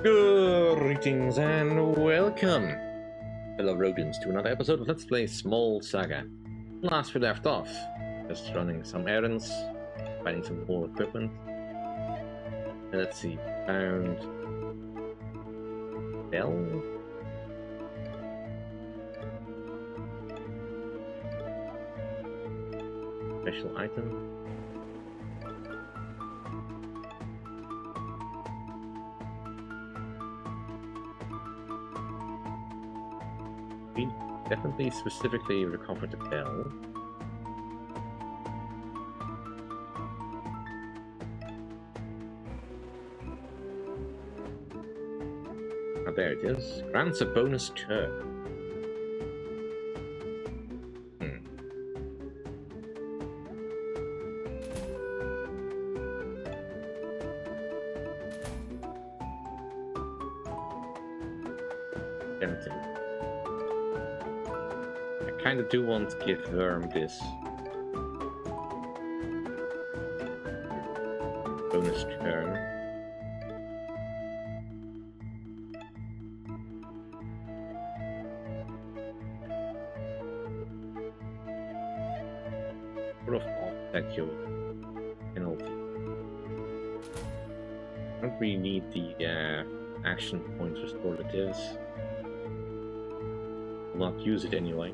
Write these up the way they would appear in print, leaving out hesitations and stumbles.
Greetings and welcome, fellow rodents, to another episode of Let's Play Small Saga. Last we left off, just running some errands, finding some more equipment. And let's see, found bell. Special item. We definitely specifically recovered the bell. Oh, there it is. Grants a bonus turn. Tempting. I kind of do want to give Worm this bonus turn. Sort of offset your penalty. Don't really need the action points restoratives. Will not use it anyway.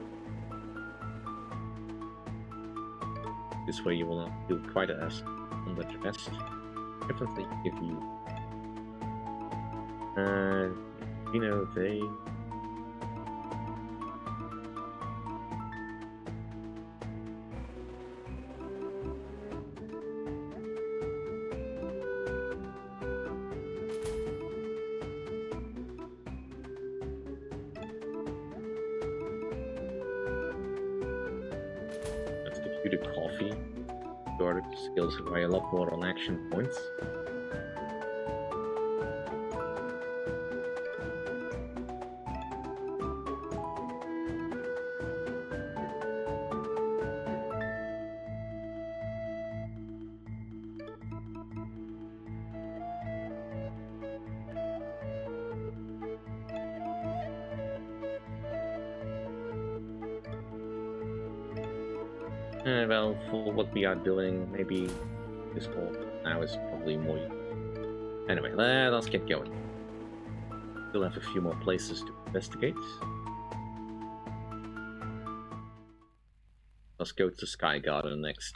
This way you will not feel quite as under stress. Definitely give you they let's give you the coffee. Your skills rely a lot more on action points. Well, for what we are doing, maybe this hall now is probably more. Anyway, let's get going. Still have a few more places to investigate. Let's go to Sky Garden next.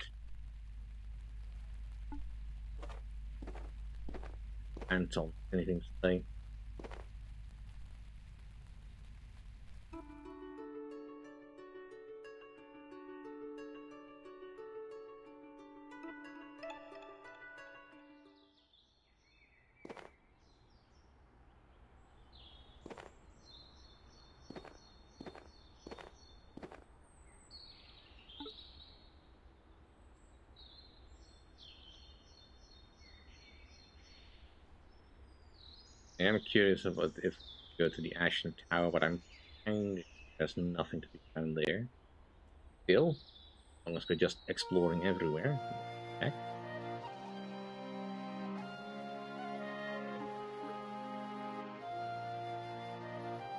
Anton, anything to say? I am curious about if we go to the Ashen Tower, but I'm saying there's nothing to be found there. Still, as long as we're just exploring everywhere. Heck.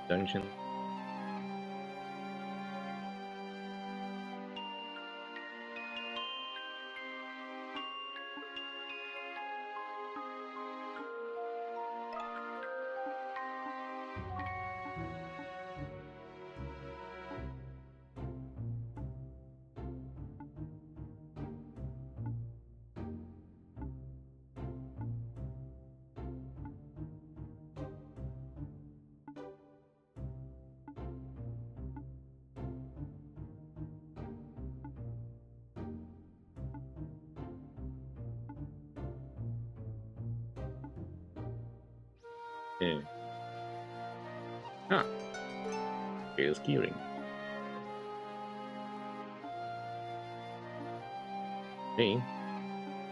Dungeon. Yeah. Ah. Here's gearing. Hey.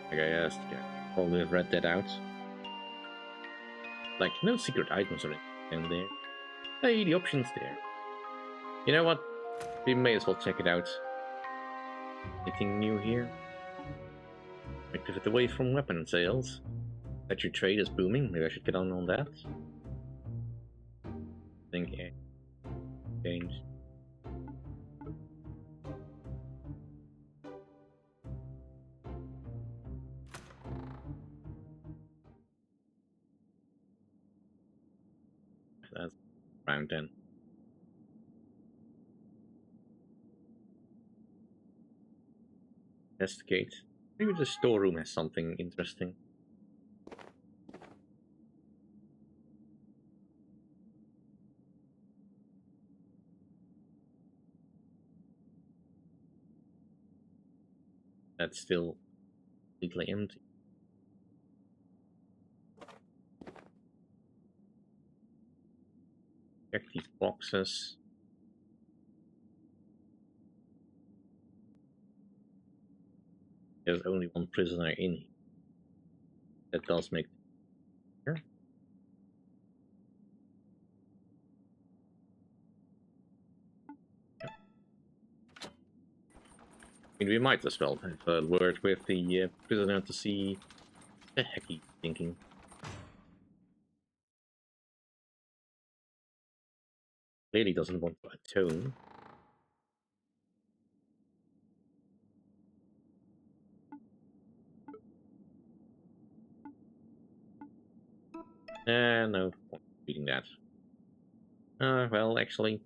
Like I asked, yeah. Probably have read that out. Like, no secret items or anything there. Hey, the option's there. You know what? We may as well check it out. Anything new here? Activate away from weapon sales. That your trade is booming. Maybe I should get on that. I think change. That's round 10. Investigate. Maybe the storeroom has something interesting. That's still completely empty. Check these boxes. There's only one prisoner in here. That does make sense. I mean, we might as well have a word with the prisoner to see the heck he's thinking. Clearly doesn't want to atone. No point reading that. Well, actually,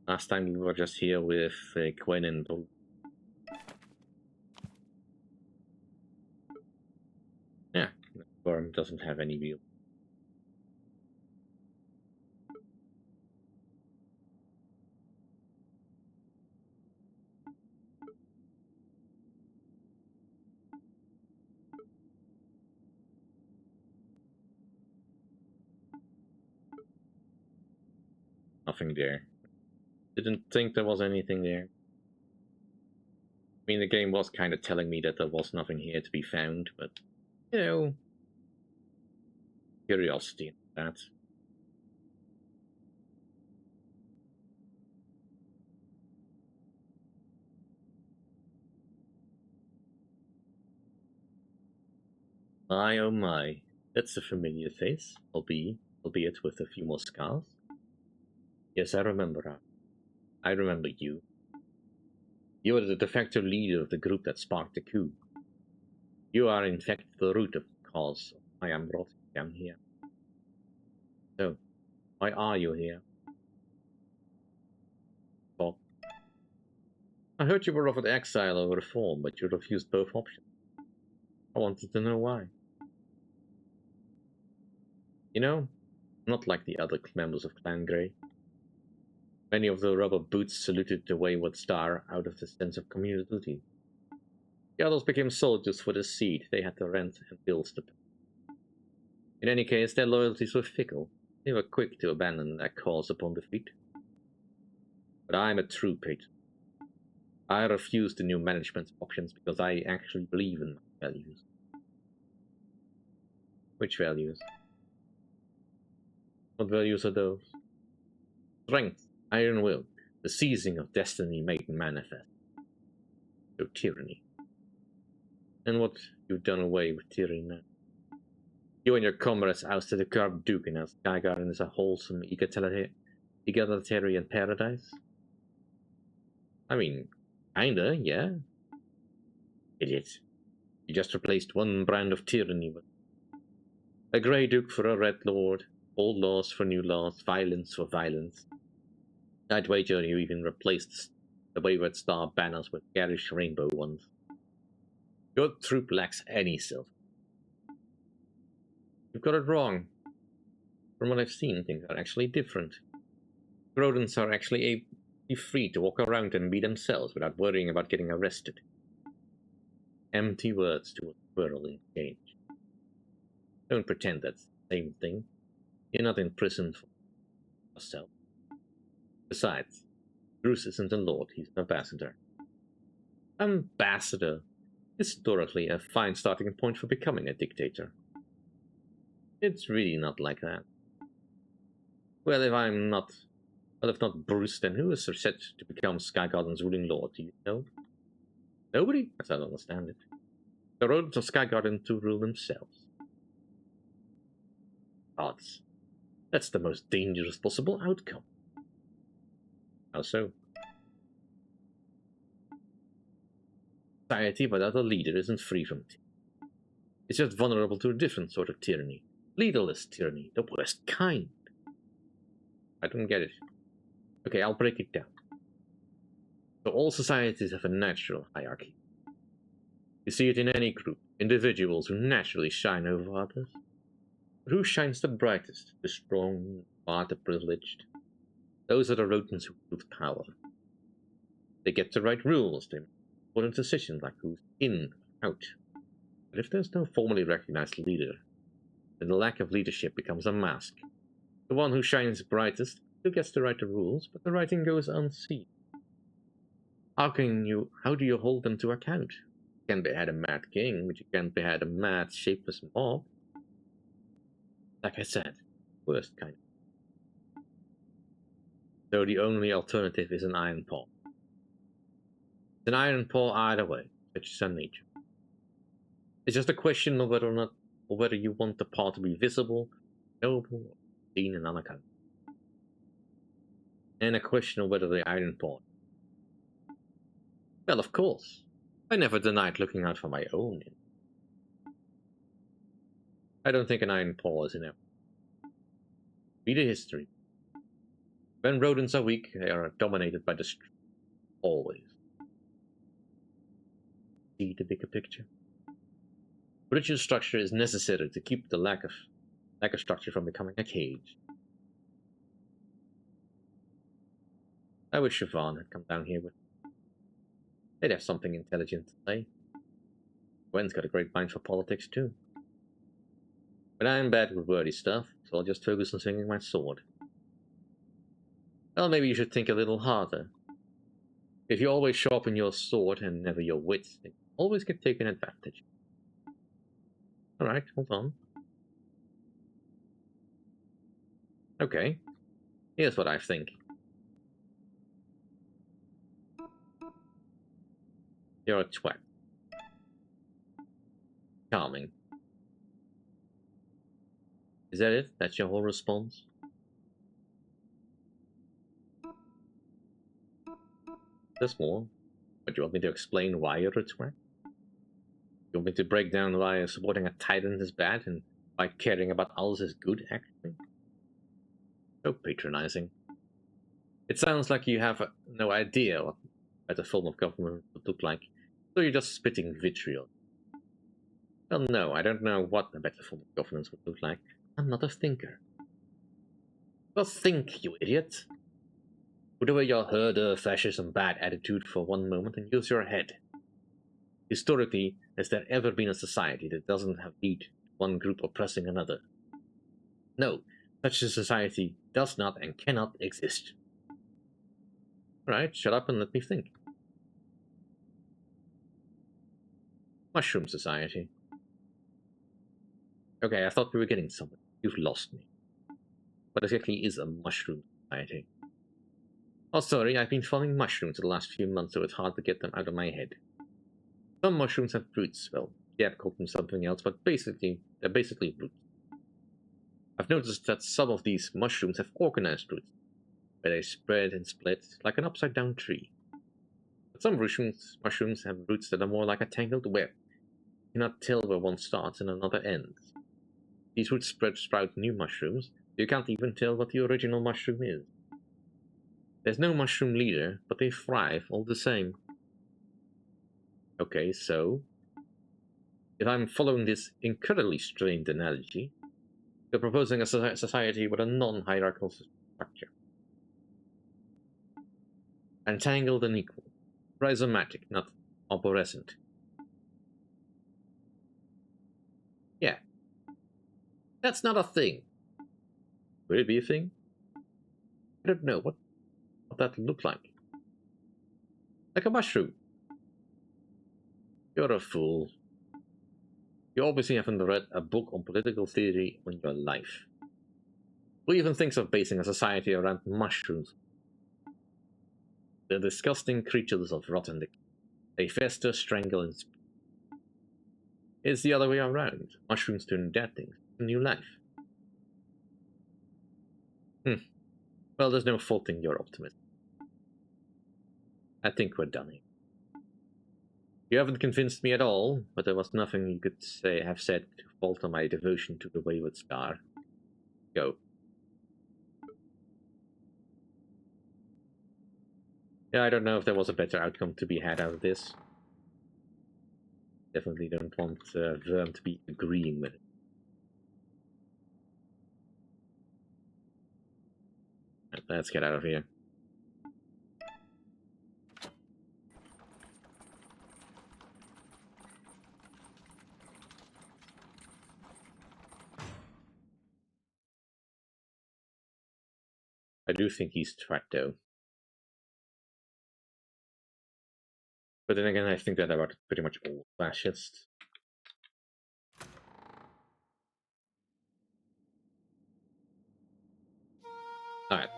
last time we were just here with Gwen and yeah, the worm doesn't have any view. Nothing there. Didn't think there was anything there. I mean, the game was kind of telling me that there was nothing here to be found, but, you know, curiosity in that. My oh my, that's a familiar face, albeit with a few more scars. Yes, I remember her. I remember you. You were the de facto leader of the group that sparked the coup. You are in fact the root of the cause I am brought down here. So, why are you here? Bob. I heard you were offered exile or reform, but you refused both options. I wanted to know why. You know, not like the other members of Clan Grey. Many of the rubber boots saluted the wayward star out of the sense of community duty. The others became soldiers for the seed. They had the rent and bills to pay. In any case, their loyalties were fickle. They were quick to abandon their cause upon defeat. But I'm a true patriot. I refuse the new management options because I actually believe in my values. Which values? What values are those? Strength, iron will, the seizing of destiny made manifest. So tyranny. And what you've done away with tyranny now. You and your comrades ousted the corrupt Duke, and now Skygarden is a wholesome, egalitarian paradise? I mean, kinda, yeah. Idiot. You just replaced one brand of tyranny with a Grey Duke for a Red Lord, old laws for new laws, violence for violence. I'd wager you even replaced the Wayward Star banners with garish rainbow ones. Your troop lacks any silver. You've got it wrong. From what I've seen, things are actually different. Rodents are actually free to walk around and be themselves without worrying about getting arrested. Empty words to a squirrel in a cage. Don't pretend that's the same thing. You're not in prison for yourself. Besides, Bruce isn't a lord, he's an ambassador. Ambassador. Historically, a fine starting point for becoming a dictator. It's really not like that. Well, if not Bruce, then who is set to become Skygarden's ruling lord? Do you know? Nobody? As I don't understand it. The rodents of Sky Garden to rule themselves. Odds. That's the most dangerous possible outcome. How so? Society without a leader isn't free from tyranny. It's just vulnerable to a different sort of tyranny. Leaderless tyranny, the worst kind. I don't get it. Okay, I'll break it down. So all societies have a natural hierarchy. You see it in any group, individuals who naturally shine over others. But who shines the brightest? The strong, the privileged. Those are the rodents who wield power. They get to write rules, they make important decisions like who's in, out. But if there's no formally recognized leader, then the lack of leadership becomes a mask. The one who shines brightest still gets to write the rules, but the writing goes unseen. How do you hold them to account? You can behead a mad king, but you can't behead a mad, shapeless mob. Like I said, worst kind. So the only alternative is an iron paw. It's an iron paw either way, such is our nature. It's just a question of whether you want the paw to be visible, knowable, or seen and unaccountable. And a question of whether the iron paw. Well, of course. I never denied looking out for my own. I don't think an iron paw is enough. Read the history. When rodents are weak, they are dominated by the strong. Always. See the bigger picture? Rigid structure is necessary to keep the lack of structure from becoming a cage. I wish Siobhan had come down here with me. They'd have something intelligent to say. Gwen's got a great mind for politics too. But I'm bad with wordy stuff, so I'll just focus on swinging my sword. Well, maybe you should think a little harder. If you always sharpen your sword and never your wits, then you always get taken advantage. Alright, hold on. Okay, here's what I think. You're a twat. Charming. Is that it? That's your whole response? There's more. But you want me to explain why you're a twat? You want me to break down why supporting a tyrant is bad and why caring about others is good, actually? So patronizing. It sounds like you have no idea what a better form of government would look like, so you're just spitting vitriol. Well, no, I don't know what a better form of governance would look like. I'm not a thinker. Well, think, you idiot. Put away your herder, fascist, and bad attitude for one moment and use your head. Historically, has there ever been a society that doesn't have need one group oppressing another? No, such a society does not and cannot exist. Alright, shut up and let me think. Mushroom Society. Okay, I thought we were getting somewhere. You've lost me. What exactly is a Mushroom Society? Oh, sorry, I've been farming mushrooms the last few months, so it's hard to get them out of my head. Some mushrooms have roots. Well, Gab called them something else, but they're basically roots. I've noticed that some of these mushrooms have organized roots, where they spread and split like an upside-down tree. But some mushrooms have roots that are more like a tangled web. You cannot tell where one starts and another ends. These roots sprout new mushrooms, so you can't even tell what the original mushroom is. There's no mushroom leader, but they thrive all the same. Okay, so if I'm following this incredibly strained analogy, you're proposing a society with a non-hierarchical structure. Entangled and equal. Rhizomatic, not arborescent. Yeah. That's not a thing. Would it be a thing? I don't know. What that look like? Like a mushroom. You're a fool. You obviously haven't read a book on political theory in your life. Who even thinks of basing a society around mushrooms? They're disgusting creatures of rotten decay. They fester, strangle, and It's the other way around. Mushrooms turn dead things to new life. Well, there's no faulting your optimism. I think we're done here. You haven't convinced me at all, but there was nothing you could have said to falter my devotion to the wayward star. Go. Yeah, I don't know if there was a better outcome to be had out of this. Definitely don't want Verm to be agreeing with it. Let's get out of here. I do think he's trapped though. But then again, I think that about pretty much all fascists. Alright,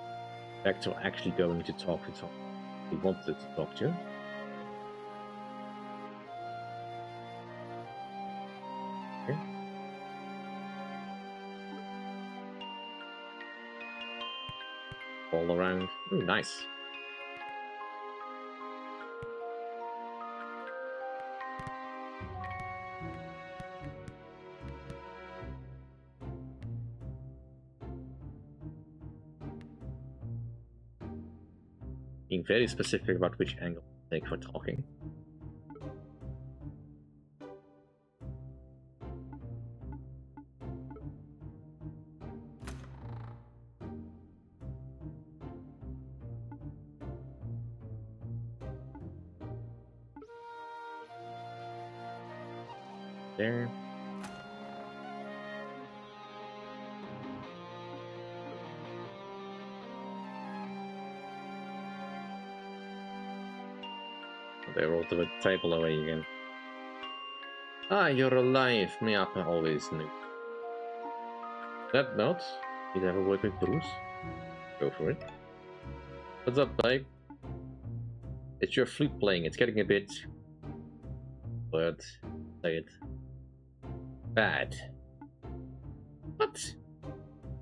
back to actually going to talk to Tom. We wanted to talk to. Okay. All around. Ooh, nice. Being very specific about which angle to take for talking. There. They rolled the table away again. Ah, you're alive. Miapa always knew. That note, you'd ever work with Bruce? Go for it. What's up, babe? It's your flute playing. It's getting a bit... Word. Say it. Bad. What?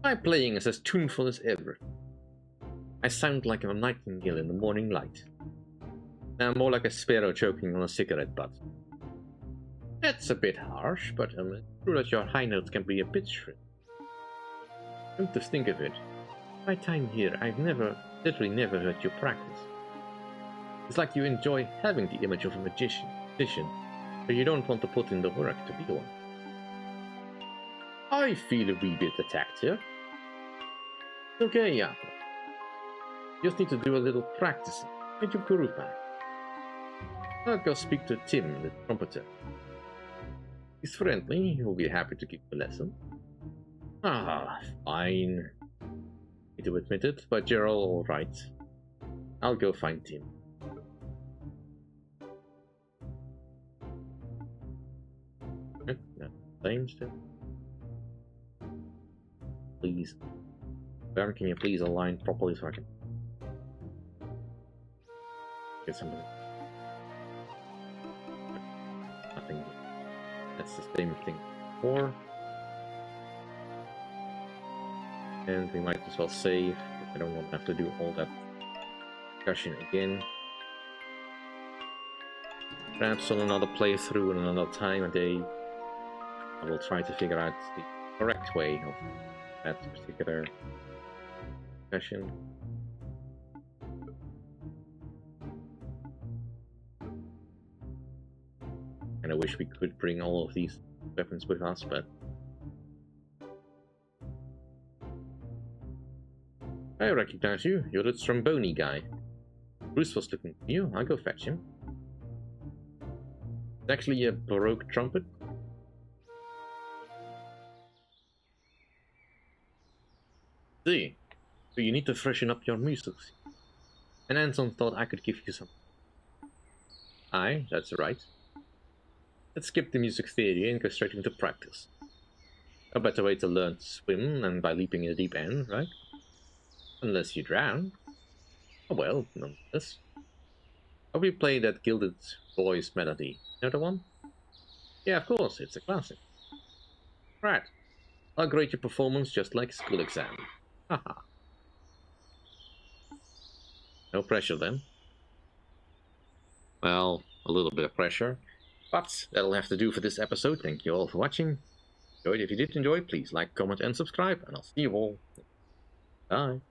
My playing is as tuneful as ever. I sound like a nightingale in the morning light. Now I'm more like a sparrow choking on a cigarette butt. That's a bit harsh, but I'm sure that your high notes can be a bit shrill. Come to think of it, my time here, I've literally never heard you practice. It's like you enjoy having the image of a magician, but you don't want to put in the work to be one. I feel a wee bit attacked here. Okay, Yapa. Just need to do a little practicing. Get your groove back. I'll go speak to Tim, the trumpeter. He's friendly, he'll be happy to give a lesson. Ah, fine. I do admit it, but you're all right. I'll go find Tim. Same still. Please. Baron, can you please align properly so I can get something? Nothing. That's the same thing before. And we might as well save. I don't want to have to do all that discussion again. Perhaps on another playthrough and another time a day, I will try to figure out the correct way of that particular discussion. And I wish we could bring all of these weapons with us, but I recognize you. You're the trombone guy. Bruce was looking for you. I'll go fetch him. It's actually a Baroque trumpet. See, so you need to freshen up your music. And Anton thought I could give you some. Aye, that's right. Let's skip the music theory and go straight into practice. A better way to learn to swim than by leaping in the deep end, right? Unless you drown. Oh well, nonetheless. How we play that Gilded Voice melody? You know the one? Yeah, of course, it's a classic. Right. I'll grade your performance just like a school exam. Haha. No pressure then. Well, a little bit of pressure. But that'll have to do for this episode. Thank you all for watching. Enjoyed. If you did enjoy, please like, comment, and subscribe. And I'll see you all. Bye.